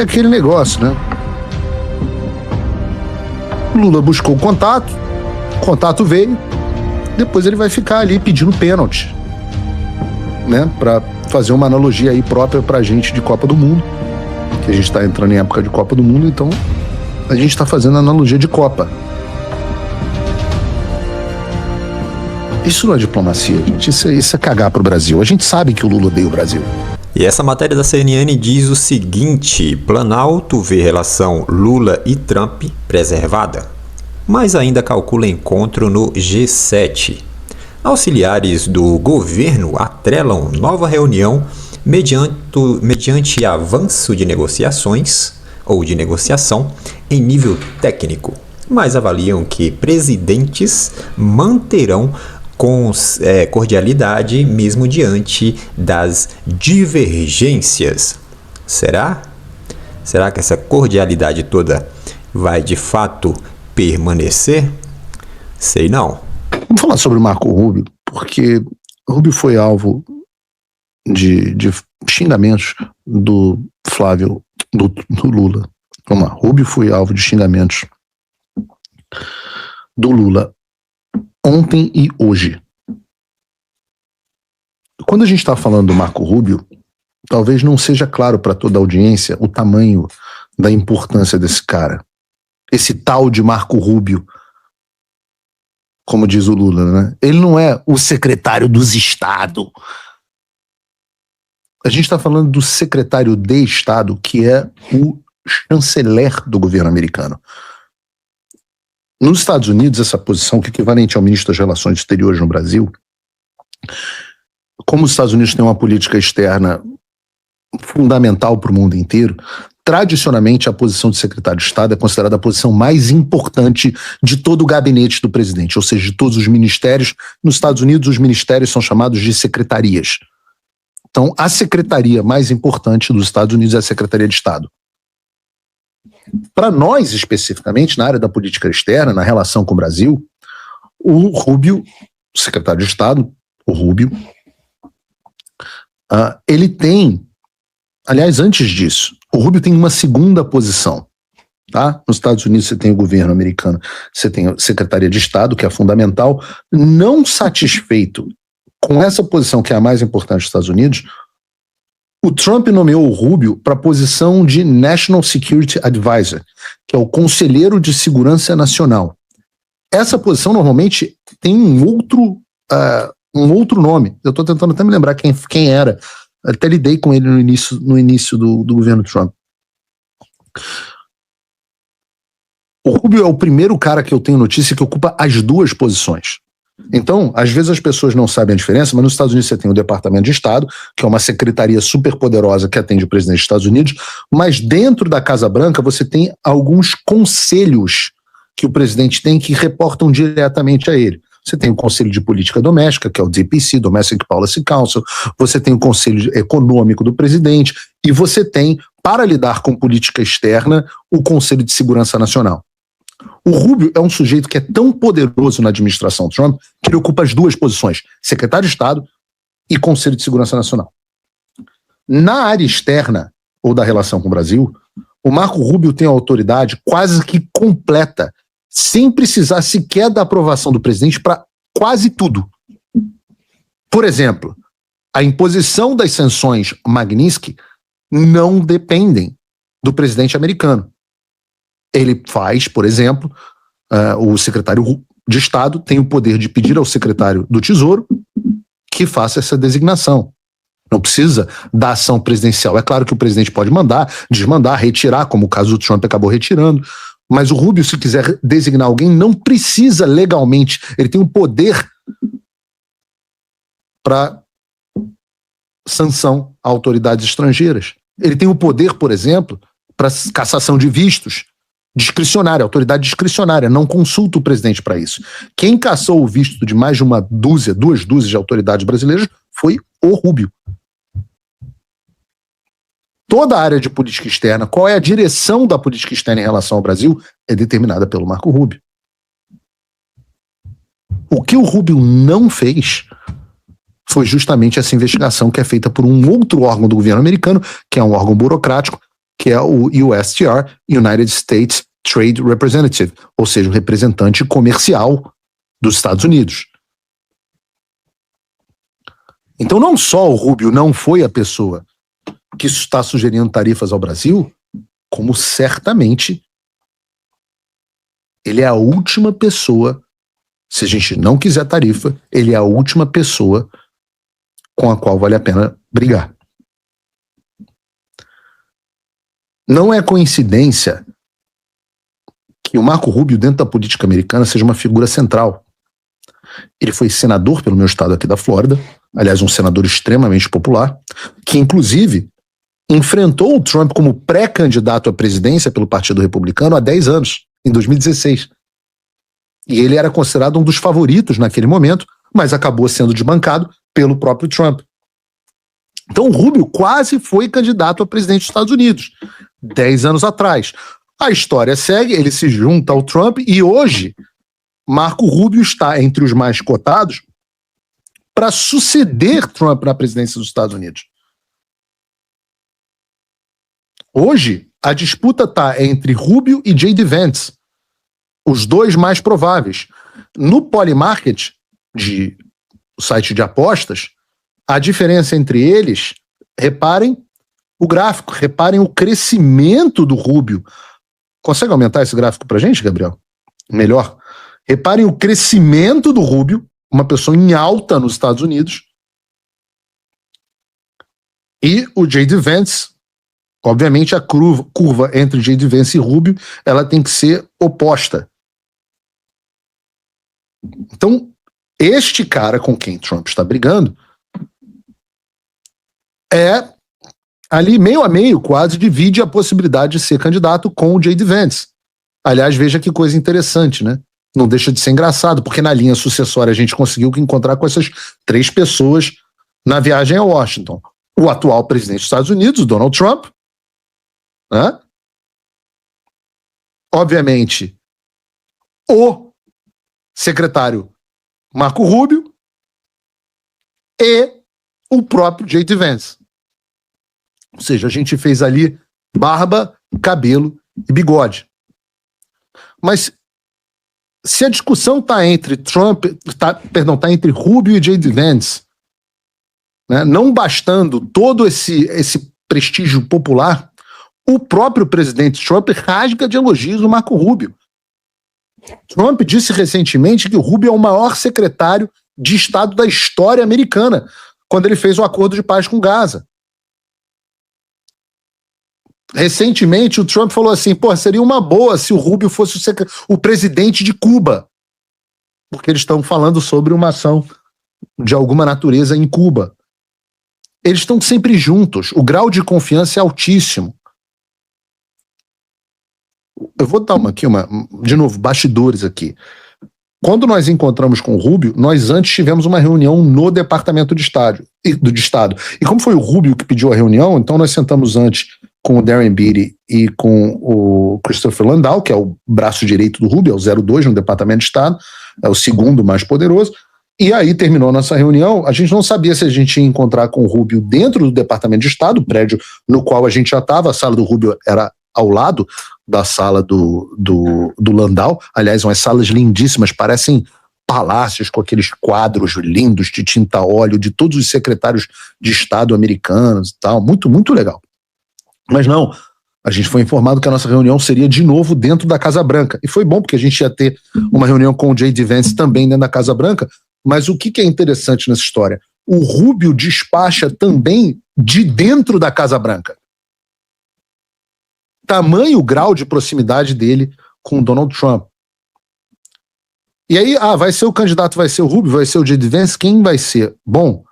É aquele negócio, né? Lula buscou o contato veio, depois ele vai ficar ali pedindo pênalti, né? Pra fazer uma analogia aí própria pra gente de Copa do Mundo, que a gente tá entrando em época de Copa do Mundo, então a gente tá fazendo analogia de Copa. Isso não é diplomacia, gente. Isso é cagar pro Brasil. A gente sabe que o Lula odeia o Brasil. E essa matéria da CNN diz o seguinte: Planalto vê relação Lula e Trump preservada, mas ainda calcula encontro no G7. Auxiliares do governo atrelam nova reunião mediante avanço de negociações ou de negociação em nível técnico, mas avaliam que presidentes manterão cordialidade mesmo diante das divergências. Será? Será que essa cordialidade toda vai de fato permanecer? Sei não. Vamos falar sobre o Marco Rubio, porque o Rubio foi alvo de xingamentos do Flávio, do Lula. Vamos lá, Rubio foi alvo de xingamentos do Lula ontem e hoje. Quando a gente está falando do Marco Rubio, talvez não seja claro para toda a audiência o tamanho da importância desse cara. Esse tal de Marco Rubio, como diz o Lula, né? Ele não é o secretário dos Estados. A gente está falando do secretário de Estado, que é o chanceler do governo americano. Nos Estados Unidos, essa posição, que é equivalente ao ministro das Relações Exteriores no Brasil, como os Estados Unidos têm uma política externa fundamental para o mundo inteiro, tradicionalmente a posição de secretário de Estado é considerada a posição mais importante de todo o gabinete do presidente, ou seja, de todos os ministérios. Nos Estados Unidos, os ministérios são chamados de secretarias. Então, a secretaria mais importante dos Estados Unidos é a Secretaria de Estado. Para nós, especificamente, na área da política externa, na relação com o Brasil, o Rubio, secretário de Estado, o Rubio, ele tem, aliás, antes disso, o Rubio tem uma segunda posição. Tá? Nos Estados Unidos você tem o governo americano, você tem a Secretaria de Estado, que é fundamental. Não satisfeito com essa posição, que é a mais importante dos Estados Unidos, o Trump nomeou o Rubio para a posição de National Security Advisor, que é o Conselheiro de Segurança Nacional. Essa posição normalmente tem um outro nome. Eu estou tentando até me lembrar quem era. Até lidei com ele no início do governo Trump. O Rubio é o primeiro cara que eu tenho notícia que ocupa as duas posições. Então, às vezes as pessoas não sabem a diferença, mas nos Estados Unidos você tem o Departamento de Estado, que é uma secretaria super poderosa que atende o presidente dos Estados Unidos, mas dentro da Casa Branca você tem alguns conselhos que o presidente tem que reportam diretamente a ele. Você tem o Conselho de Política Doméstica, que é o DPC, Domestic Policy Council, você tem o Conselho Econômico do Presidente, e você tem, para lidar com política externa, o Conselho de Segurança Nacional. O Rubio é um sujeito que é tão poderoso na administração Trump que ele ocupa as duas posições, secretário de Estado e Conselho de Segurança Nacional. Na área externa, ou da relação com o Brasil, o Marco Rubio tem a autoridade quase que completa, sem precisar sequer da aprovação do presidente para quase tudo. Por exemplo, a imposição das sanções Magnitsky não dependem do presidente americano. Ele faz, por exemplo, o secretário de Estado tem o poder de pedir ao secretário do Tesouro que faça essa designação. Não precisa da ação presidencial. É claro que o presidente pode mandar, desmandar, retirar, como o caso do Trump acabou retirando, mas o Rubio, se quiser designar alguém, não precisa legalmente. Ele tem um poder para sanção a autoridades estrangeiras. Ele tem o poder, por exemplo, para cassação de vistos, discricionária, autoridade discricionária, não consulta o presidente para isso. Quem cassou o visto de mais de duas dúzias de autoridades brasileiras foi o Rubio. Toda a área de política externa, qual é a direção da política externa em relação ao Brasil, é determinada pelo Marco Rubio. O que o Rubio não fez foi justamente essa investigação que é feita por um outro órgão do governo americano, que é um órgão burocrático, que é o USTR, United States Trade Representative, ou seja, o representante comercial dos Estados Unidos. Então não só o Rubio não foi a pessoa que está sugerindo tarifas ao Brasil, como certamente ele é a última pessoa, se a gente não quiser tarifa, ele é a última pessoa com a qual vale a pena brigar. Não é coincidência que o Marco Rubio, dentro da política americana, seja uma figura central. Ele foi senador pelo meu estado aqui da Flórida, aliás, um senador extremamente popular, que inclusive enfrentou o Trump como pré-candidato à presidência pelo Partido Republicano há 10 anos, em 2016. E ele era considerado um dos favoritos naquele momento, mas acabou sendo desbancado pelo próprio Trump. Então o Rubio quase foi candidato a presidente dos Estados Unidos, 10 anos atrás. A história segue, ele se junta ao Trump e hoje Marco Rubio está entre os mais cotados para suceder Trump na presidência dos Estados Unidos. Hoje, a disputa está entre Rubio e J.D. Vance, os dois mais prováveis. No Polymarket, o site de apostas, a diferença entre eles, reparem o gráfico, reparem o crescimento do Rubio. Consegue aumentar esse gráfico para a gente, Gabriel? Melhor. Reparem o crescimento do Rubio, uma pessoa em alta nos Estados Unidos, e o J.D. Vance. Obviamente, a curva entre J.D. Vance e Rubio, ela tem que ser oposta. Então, este cara com quem Trump está brigando é ali meio a meio, quase divide a possibilidade de ser candidato com o J.D. Vance. Aliás, veja que coisa interessante, né? Não deixa de ser engraçado, porque na linha sucessória a gente conseguiu encontrar com essas 3 pessoas na viagem a Washington. O atual presidente dos Estados Unidos, Donald Trump, né? Obviamente, o secretário Marco Rubio e o próprio J.D. Vance. Ou seja, a gente fez ali barba, cabelo e bigode. Mas se a discussão está entre está entre Rubio e J.D. Vance, né, não bastando todo esse prestígio popular, o próprio presidente Trump rasga de elogios o Marco Rubio. Trump disse recentemente que o Rubio é o maior secretário de Estado da história americana, quando ele fez o acordo de paz com Gaza. Recentemente, o Trump falou assim, seria uma boa se o Rubio fosse o presidente de Cuba, porque eles estão falando sobre uma ação de alguma natureza em Cuba. Eles estão sempre juntos, o grau de confiança é altíssimo. Eu vou dar de novo, bastidores aqui. Quando nós encontramos com o Rubio, nós antes tivemos uma reunião no Departamento de Estado. E como foi o Rubio que pediu a reunião, então nós sentamos antes com o Darren Beattie e com o Christopher Landau, que é o braço direito do Rubio, é o 02 no Departamento de Estado, é o segundo mais poderoso. E aí terminou a nossa reunião, a gente não sabia se a gente ia encontrar com o Rubio dentro do Departamento de Estado, o prédio no qual a gente já estava, a sala do Rubio era ao lado da sala do Landau, aliás, umas salas lindíssimas, parecem palácios com aqueles quadros lindos de tinta a óleo de todos os secretários de Estado americanos e tal, muito, muito legal. Mas não, a gente foi informado que a nossa reunião seria de novo dentro da Casa Branca, e foi bom porque a gente ia ter uma reunião com o J.D. Vance também dentro da Casa Branca, mas o que é interessante nessa história? O Rubio despacha também de dentro da Casa Branca. Tamanho grau de proximidade dele com Donald Trump. E aí, vai ser o candidato, vai ser o Rubio, vai ser o J.D. Vance, quem vai ser? Bom,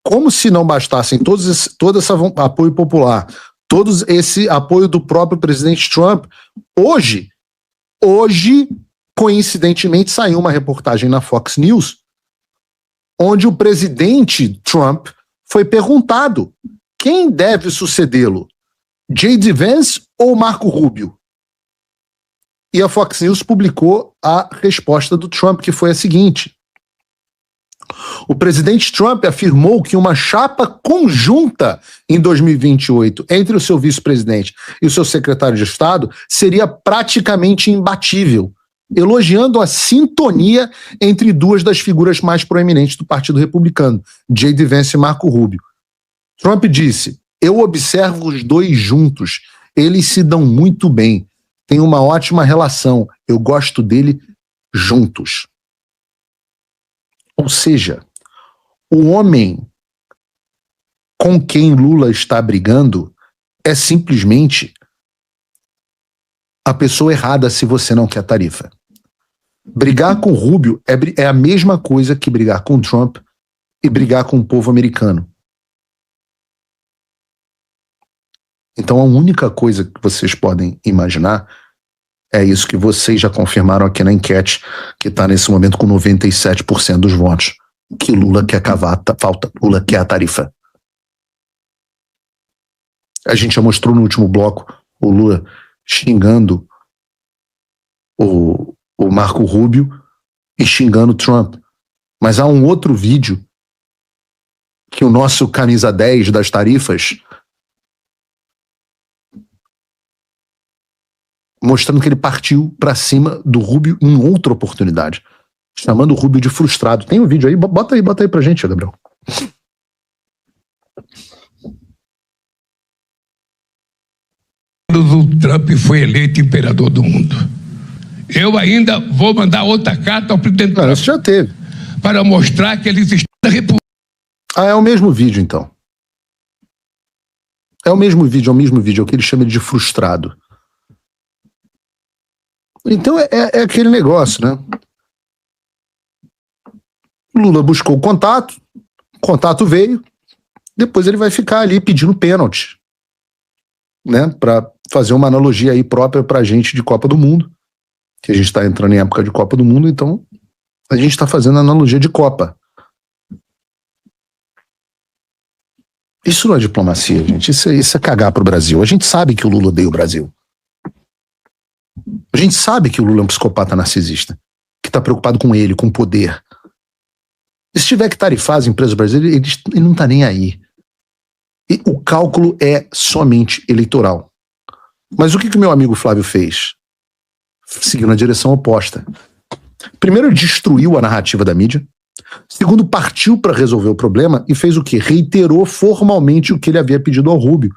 como se não bastassem todo esse apoio popular, todo esse apoio do próprio presidente Trump, hoje, coincidentemente, saiu uma reportagem na Fox News, onde o presidente Trump foi perguntado quem deve sucedê-lo, J.D. Vance ou Marco Rubio? E a Fox News publicou a resposta do Trump, que foi a seguinte: O presidente Trump afirmou que uma chapa conjunta em 2028 entre o seu vice-presidente e o seu secretário de Estado seria praticamente imbatível, elogiando a sintonia entre duas das figuras mais proeminentes do Partido Republicano, J.D. Vance e Marco Rubio. Trump disse: "Eu observo os dois juntos, eles se dão muito bem, têm uma ótima relação, eu gosto dele juntos." Ou seja, o homem com quem Lula está brigando é simplesmente a pessoa errada se você não quer tarifa. Brigar com Rubio é a mesma coisa que brigar com Trump e brigar com o povo americano. Então a única coisa que vocês podem imaginar é isso que vocês já confirmaram aqui na enquete, que está nesse momento com 97% dos votos, que Lula quer cavar, Lula quer a tarifa. A gente já mostrou no último bloco o Lula xingando o Marco Rubio e xingando Trump. Mas há um outro vídeo que o nosso camisa 10 das tarifas mostrando que ele partiu para cima do Rubio em outra oportunidade, chamando o Rubio de frustrado. Tem um vídeo aí? Bota aí pra gente, Gabriel. O Trump foi eleito imperador do mundo. Eu ainda vou mandar outra carta ao presidente Trump. Isso já teve. Para mostrar que eles estão na República. Ah, é o mesmo vídeo, então. É o mesmo vídeo, é o que ele chama de frustrado. Então é aquele negócio, né? Lula buscou o contato veio, depois ele vai ficar ali pedindo pênalti, né? Para fazer uma analogia aí própria pra gente de Copa do Mundo, que a gente está entrando em época de Copa do Mundo, então a gente está fazendo analogia de Copa. Isso não é diplomacia, gente. Isso é cagar pro Brasil. A gente sabe que o Lula odeia o Brasil. A gente sabe que o Lula é um psicopata narcisista, que está preocupado com ele, com o poder. E se tiver que tarifar as empresas brasileiras, ele não está nem aí. E o cálculo é somente eleitoral. Mas o que o meu amigo Flávio fez? Seguiu na direção oposta. Primeiro, ele destruiu a narrativa da mídia. Segundo, partiu para resolver o problema e fez o quê? Reiterou formalmente o que ele havia pedido ao Rubio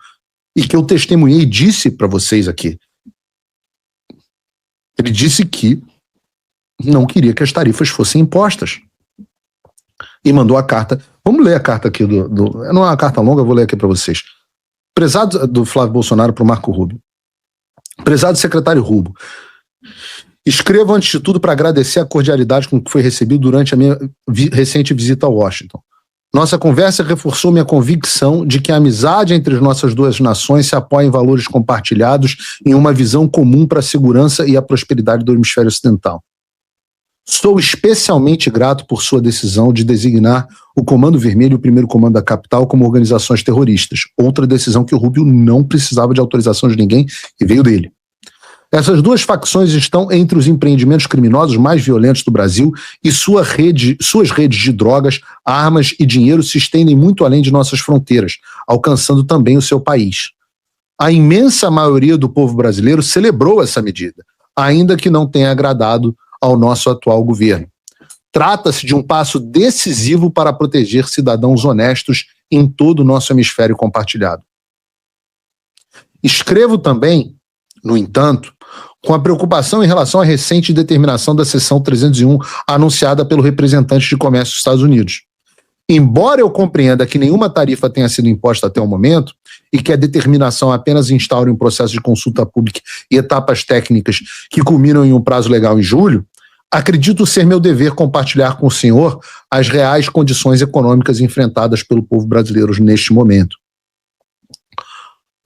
e que eu testemunhei e disse para vocês aqui. Ele disse que não queria que as tarifas fossem impostas. E mandou a carta. Vamos ler a carta aqui não é uma carta longa, eu vou ler aqui para vocês. Prezado do Flávio Bolsonaro para o Marco Rubio. Prezado secretário Rubio, escrevo antes de tudo para agradecer a cordialidade com que foi recebido durante a minha recente visita a Washington. Nossa conversa reforçou minha convicção de que a amizade entre as nossas duas nações se apoia em valores compartilhados em uma visão comum para a segurança e a prosperidade do hemisfério ocidental. Sou especialmente grato por sua decisão de designar o Comando Vermelho e o Primeiro Comando da Capital como organizações terroristas, outra decisão que o Rubio não precisava de autorização de ninguém e veio dele. Essas duas facções estão entre os empreendimentos criminosos mais violentos do Brasil e suas redes de drogas, armas e dinheiro se estendem muito além de nossas fronteiras, alcançando também o seu país. A imensa maioria do povo brasileiro celebrou essa medida, ainda que não tenha agradado ao nosso atual governo. Trata-se de um passo decisivo para proteger cidadãos honestos em todo o nosso hemisfério compartilhado. Escrevo também, no entanto, com a preocupação em relação à recente determinação da seção 301 anunciada pelo representante de comércio dos Estados Unidos. Embora eu compreenda que nenhuma tarifa tenha sido imposta até o momento e que a determinação apenas instaure um processo de consulta pública e etapas técnicas que culminam em um prazo legal em julho, acredito ser meu dever compartilhar com o senhor as reais condições econômicas enfrentadas pelo povo brasileiro neste momento.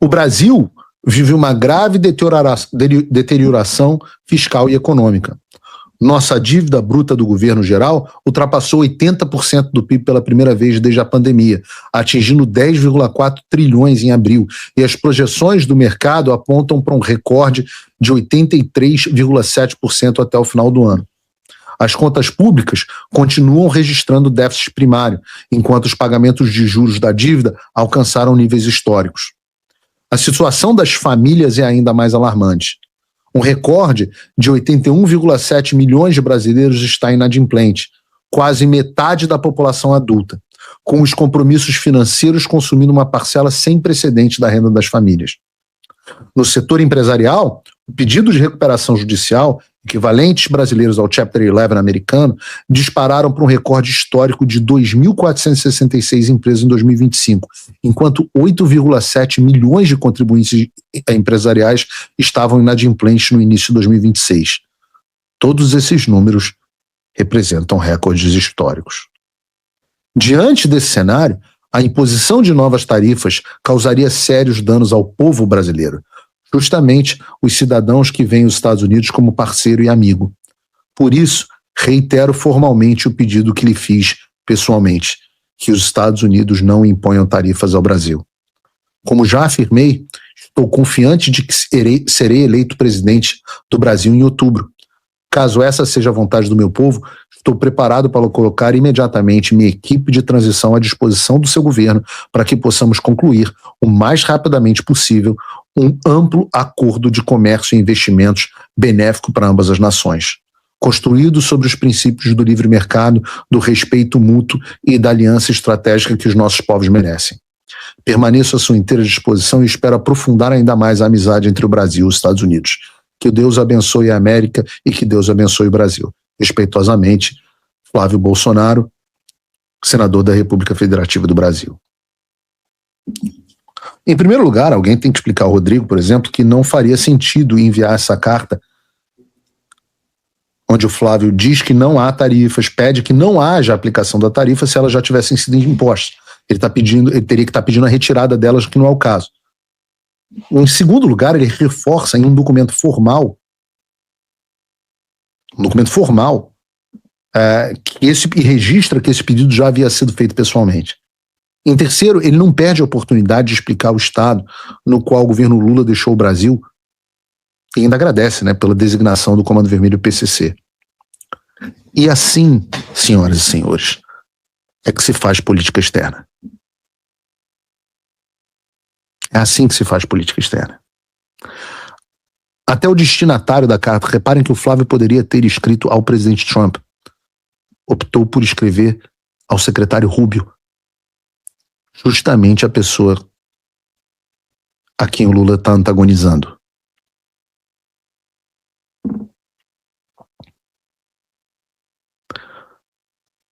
O Brasil vive uma grave deterioração fiscal e econômica. Nossa dívida bruta do governo geral ultrapassou 80% do PIB pela primeira vez desde a pandemia, atingindo 10,4 trilhões em abril, e as projeções do mercado apontam para um recorde de 83,7% até o final do ano. As contas públicas continuam registrando déficit primário, enquanto os pagamentos de juros da dívida alcançaram níveis históricos. A situação das famílias é ainda mais alarmante. Um recorde de 81,7 milhões de brasileiros está inadimplente, quase metade da população adulta, com os compromissos financeiros consumindo uma parcela sem precedente da renda das famílias. No setor empresarial, o pedido de recuperação judicial, equivalentes brasileiros ao Chapter 11 americano, dispararam para um recorde histórico de 2.466 empresas em 2025, enquanto 8,7 milhões de contribuintes empresariais estavam inadimplentes no início de 2026. Todos esses números representam recordes históricos. Diante desse cenário, a imposição de novas tarifas causaria sérios danos ao povo brasileiro, justamente os cidadãos que veem os Estados Unidos como parceiro e amigo. Por isso, reitero formalmente o pedido que lhe fiz pessoalmente, que os Estados Unidos não imponham tarifas ao Brasil. Como já afirmei, estou confiante de que serei eleito presidente do Brasil em outubro. Caso essa seja a vontade do meu povo, estou preparado para colocar imediatamente minha equipe de transição à disposição do seu governo para que possamos concluir, o mais rapidamente possível, um amplo acordo de comércio e investimentos benéfico para ambas as nações, construído sobre os princípios do livre mercado, do respeito mútuo e da aliança estratégica que os nossos povos merecem. Permaneço à sua inteira disposição e espero aprofundar ainda mais a amizade entre o Brasil e os Estados Unidos. Que Deus abençoe a América e que Deus abençoe o Brasil. Respeitosamente, Flávio Bolsonaro, senador da República Federativa do Brasil. Em primeiro lugar, alguém tem que explicar ao Rodrigo, por exemplo, que não faria sentido enviar essa carta onde o Flávio diz que não há tarifas, pede que não haja aplicação da tarifa se elas já tivessem sido impostas. Ele teria que estar pedindo a retirada delas, que não é o caso. Em segundo lugar, ele reforça em um documento formal, e registra que esse pedido já havia sido feito pessoalmente. Em terceiro, ele não perde a oportunidade de explicar o estado no qual o governo Lula deixou o Brasil, e ainda agradece, pela designação do Comando Vermelho PCC. E assim, senhoras e senhores, é que se faz política externa. É assim que se faz política externa. Até o destinatário da carta, reparem que o Flávio poderia ter escrito ao presidente Trump, optou por escrever ao secretário Rubio, justamente a pessoa a quem o Lula está antagonizando.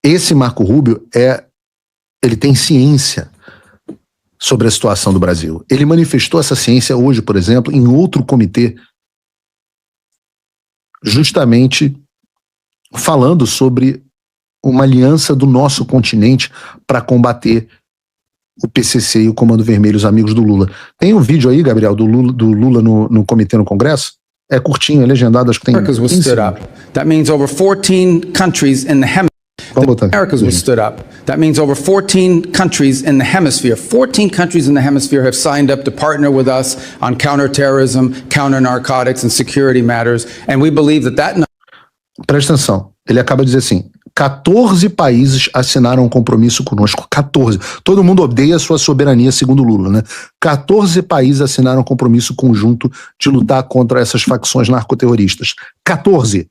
Esse Marco Rubio ele tem ciência sobre a situação do Brasil. Ele manifestou essa ciência hoje, por exemplo, em outro comitê, justamente falando sobre uma aliança do nosso continente para combater o PCC e o Comando Vermelho, os amigos do Lula. Tem um vídeo aí, Gabriel, do Lula no comitê no Congresso? É curtinho, é legendado, acho que tem... Americas was stood up. That means over 14 countries in the hemisphere. Americas was stood up. That means over 14 countries in the hemisphere. 14 countries in the hemisphere have signed up to partner with us on counterterrorism, counter-narcotics and security matters. And we believe that Presta atenção. Ele acaba de dizer assim, 14 países assinaram um compromisso conosco. 14. Todo mundo odeia a sua soberania, segundo Lula, né? 14 países assinaram um compromisso conjunto de lutar contra essas facções narcoterroristas. 14.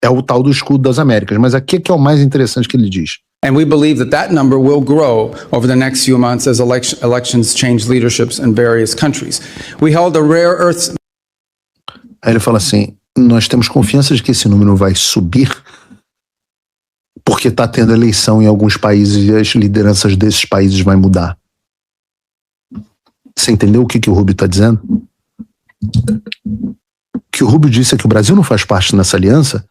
É o tal do escudo das Américas. Mas aqui que é o mais interessante que ele diz. And we believe that number will grow over the next few months as elections change leaderships in various countries. We held a rare earth... Aí ele fala assim, nós temos confiança de que esse número vai subir porque está tendo eleição em alguns países e as lideranças desses países vai mudar. Você entendeu o que o Rubio está dizendo? O que o Rubio disse é que o Brasil não faz parte dessa aliança,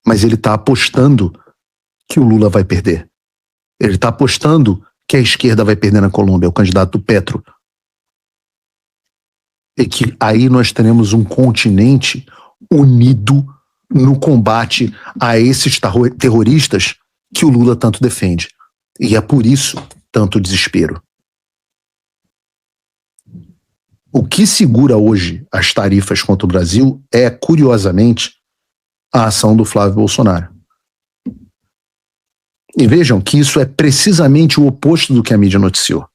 mas ele está apostando que o Lula vai perder. Ele está apostando que a esquerda vai perder na Colômbia, o candidato Petro. E que aí nós teremos um continente unido no combate a esses terroristas que o Lula tanto defende. E é por isso tanto desespero. O que segura hoje as tarifas contra o Brasil é, curiosamente, a ação do Flávio Bolsonaro. E vejam que isso é precisamente o oposto do que a mídia noticiou.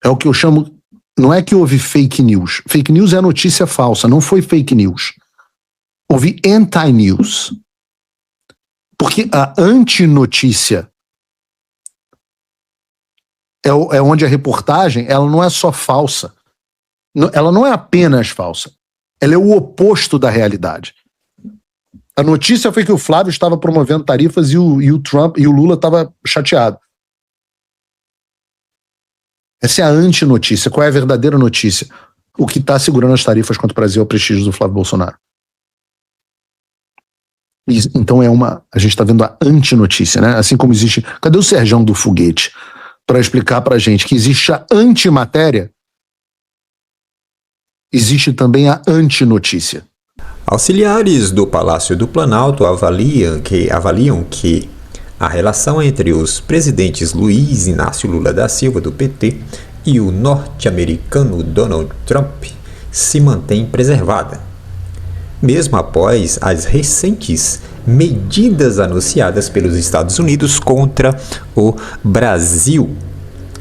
É o que eu chamo... Não é que houve fake news. Fake news é notícia falsa, não foi fake news. Houve anti-news. Porque a antinotícia é onde a reportagem ela não é só falsa. Ela não é apenas falsa. Ela é o oposto da realidade. A notícia foi que o Flávio estava promovendo tarifas e o Trump e o Lula estava chateado. Essa é a antinotícia. Qual é a verdadeira notícia? O que está segurando as tarifas contra o Brasil é o prestígio do Flávio Bolsonaro. Então a gente está vendo a antinotícia, né? Assim como existe... Cadê o Serjão do Foguete? Para explicar para a gente que existe a antimatéria, existe também a antinotícia. Auxiliares do Palácio do Planalto avaliam que a relação entre os presidentes Luiz Inácio Lula da Silva, do PT, e o norte-americano Donald Trump se mantém preservada, mesmo após as recentes medidas anunciadas pelos Estados Unidos contra o Brasil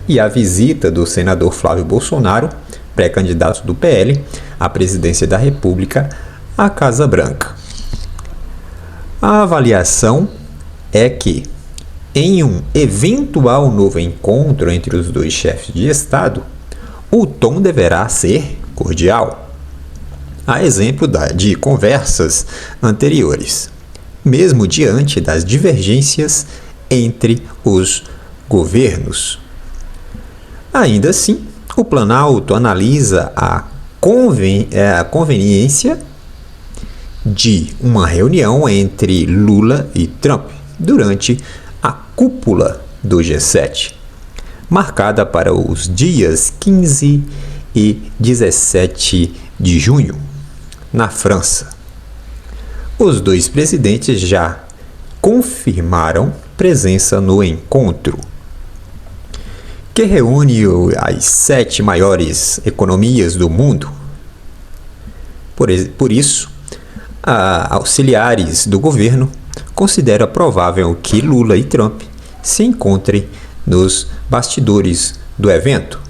e a visita do senador Flávio Bolsonaro, pré-candidato do PL à presidência da República, à Casa Branca. A avaliação é que, em um eventual novo encontro entre os dois chefes de Estado, o tom deverá ser cordial, a exemplo de conversas anteriores, mesmo diante das divergências entre os governos. Ainda assim, o Planalto analisa a conveniência de uma reunião entre Lula e Trump durante a cúpula do G7, marcada para os dias 15 e 17 de junho, na França. Os dois presidentes já confirmaram presença no encontro, que reúne as 7 maiores economias do mundo. Por isso, auxiliares do governo consideram provável que Lula e Trump se encontrem nos bastidores do evento,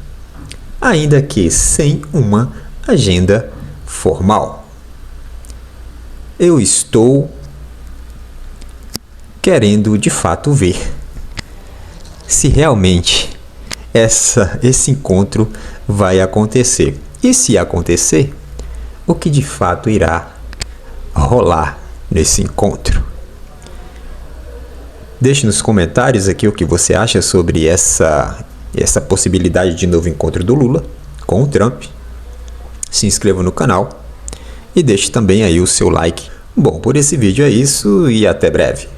ainda que sem uma agenda formal. Eu estou querendo de fato ver se realmente esse encontro vai acontecer. E se acontecer, o que de fato irá rolar nesse encontro? Deixe nos comentários aqui o que você acha sobre essa possibilidade de novo encontro do Lula com o Trump. Se inscreva no canal e deixe também aí o seu like. Bom, por esse vídeo é isso e até breve.